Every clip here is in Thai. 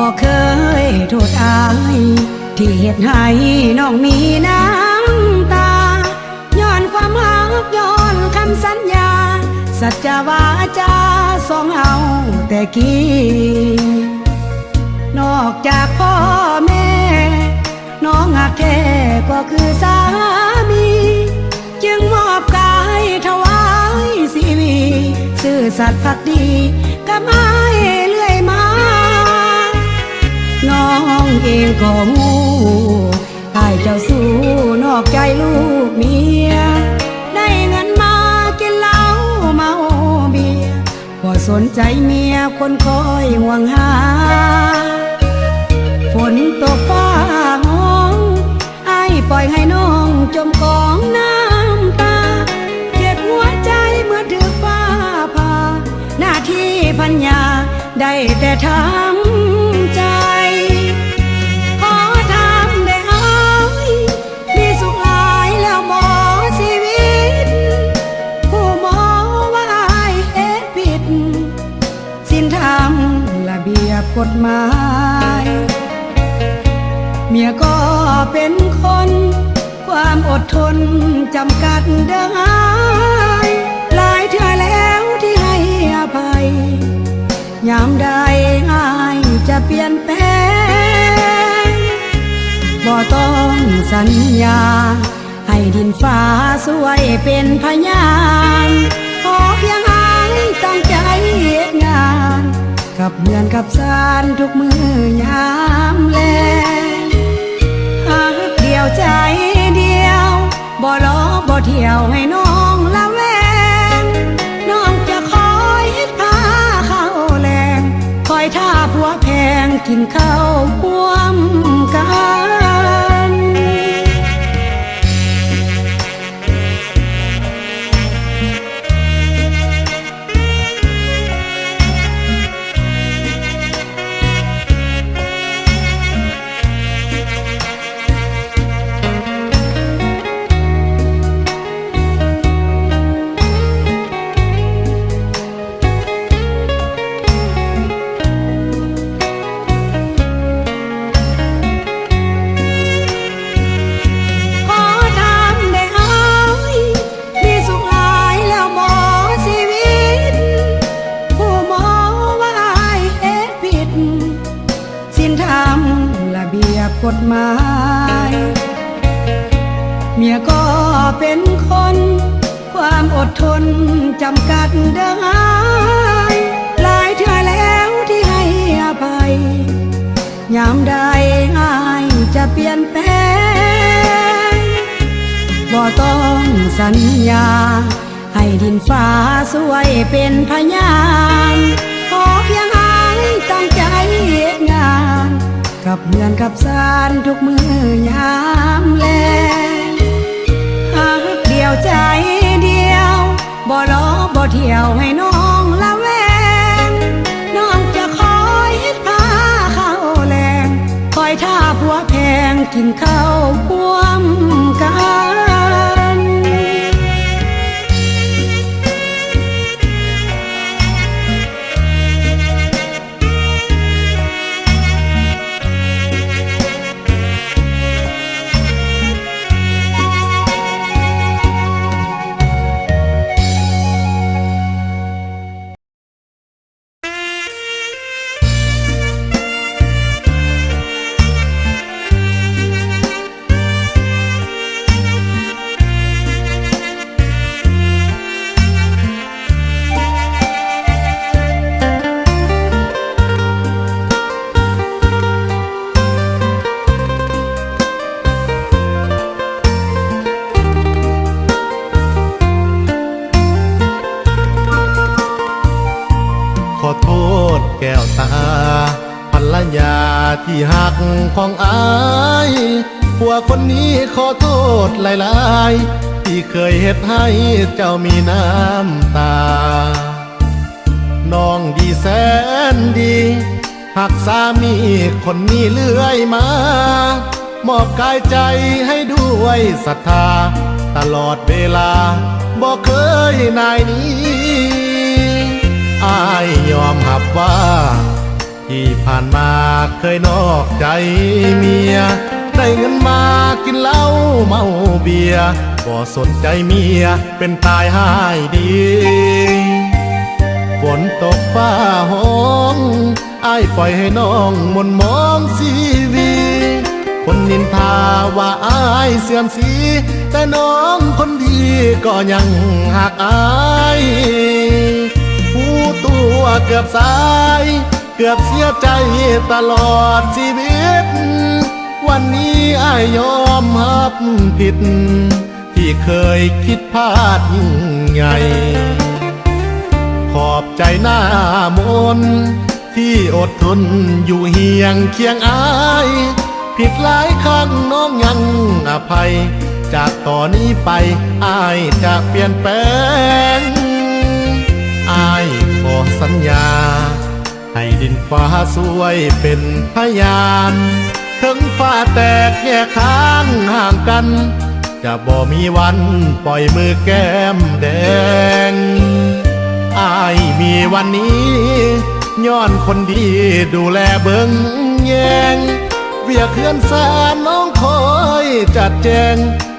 บอกเคยโทษอายที่เหตุให้น้องมีน้ำตาย้อนความหักย้อนคำสัญญาสัจวาจาสองเอาแต่กี้นอกจากพ่อแม่น้องหักแท้ก็คือสามีจึงมอบกายถวายชีวิตซื่อสัตย์ภักดีกับอ้ายเรื่อยมาน้องเองก็งูอ้ายเจ้าสู้นอกใจลูกเมียได้เงินมากินเหล้าเมาเบียร์บ่สนใจเมียคนคอยห่วงหาฝนตกฟ้าห้องอ้ายปล่อยให้น้องจมกองน้ำตาเจ็บหัวใจเมื่อถึงฟ้าผ่าหน้าที่พัญญาได้แต่ทำใจขอทำได้อ้ายมีสุขหลายแล้วหมอชีวิตผู้หมอว่าอ้ายเฮ็ดผิดสิ้นธรรมระเบียบกฎหมายเมียก็เป็นคนความอดทนจำกัดเด้ออ้ายหลายเทื่อแล้วที่ให้อภัยยามใดอ้ายจะเปลี่ยนแปลงบ่ต้องสัญญาให้ดินฟ้าสวยเป็นพยานขอเพียงอ้ายตั้งใจเฮ็ดงานกับเพื่อนกับสานทุกมือยามแลหักเดียวใจเดียวบ่ล้อบ่เที่ยวให้น้องละแวงน้องจะคอยพาเข้าแรงคอยท่าผัวแพงกินข้าวร่วมกันกฎหมายเมียก็เป็นคนความอดทนจำกัดเด้ออ้ายหลายเทื่อแล้วที่ให้อภัยยามใดอ้ายจะเปลี่ยนแปลงบ่ต้องสัญญาให้ดินฟ้าสวยเป็นพยานขอเพียงอ้ายตั้งใจเฮ็ดงานกับเพื่อนกับสานทุกมือยามแลหักเดียวใจเดียวบ่ล้อบ่เที่ยวให้น้องละแวงน้องจะคอยพาเข้าแรงคอยท่าผัวแพงกินข้าวร่วมกันแก้วตาภรรยาที่หักของอายผัวคนนี้ขอโทษหลายๆที่เคยเฮ็ดให้เจ้ามีน้ำตาน้องดีแสนดีหักสามีคนนี้เลื่อยมามอบกายใจให้ด้วยศรัทธาตลอดเวลาบ่เคยนายนี้อ้ายยอมรับว่า ที่ผ่านมาเคยนอกใจเมียได้เงินมากินเหล้าเมาเบียร์บ่สนใจเมียเป็นตายหายดีฝนตกฟ้าห้องอ้ายปล่อยให้น้องมนมองชีวีคนนินทาว่าอ้ายเสื่อมสีแต่น้องคนดีก็ยังหักอ้ายผู้ตัวเกือบสายเกือบเสียใจตลอดชีวิตวันนี้อ้ายยอมรับผิดที่เคยคิดพลาดยิ่งใหญ่ขอบใจหน้ามนที่อดทนอยู่เฮียงเคียงอ้ายผิดหลายครั้งน้องยังอภัยจากต่อนนี้ไปอ้ายจะเปลี่ยนแปลงอ้ายขอสัญญาให้ดินฟ้าสวยเป็นพยานถึงฟ้าแตกแยกทางห่างกันจะบ่มีวันปล่อยมือแก้มแดงอ้ายมีวันนี้ย้อนคนดีดูแลเบิ่งแยงเวียกเฮือนสารน้องคอยจัดแจง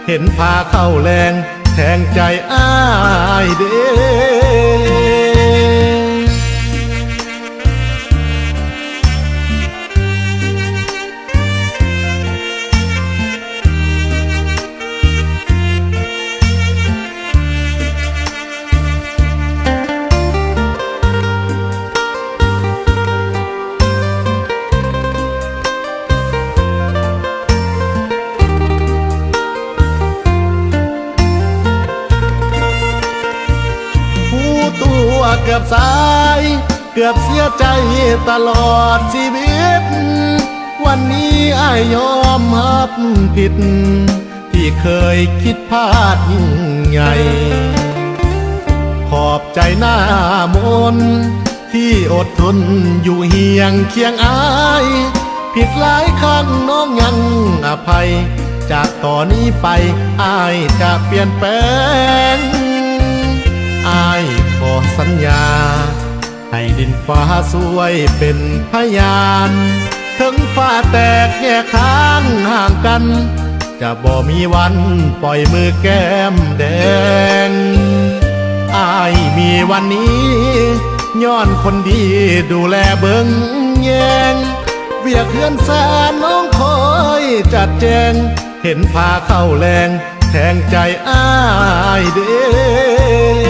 เห็นพาเข้าแรงแทงใจอ้ายเด้เกือบสายเกือบเสียใจตลอดชีวิตวันนี้อ้ายยอมรับผิดที่เคยคิดพลาดยิ่งใหญ่ขอบใจหน้ามนที่อดทนอยู่เฮียงเคียงอ้ายผิดหลายครั้งน้องยังอภัยจากต่อนนี้ไปอ้ายจะเปลี่ยนแปลงอ้ายขอสัญญาให้ดินฟ้าสวยเป็นพยานถึงฟ้าแตกแยกทางห่างกันจะบ่มีวันปล่อยมือแก้มแดงอ้ายมีวันนี้ย้อนคนดีดูแลเบิ่งแยงเวียกเฮือนสารน้องคอยจัดแจงเห็นพาเข้าแรงแทงใจอ้ายเด้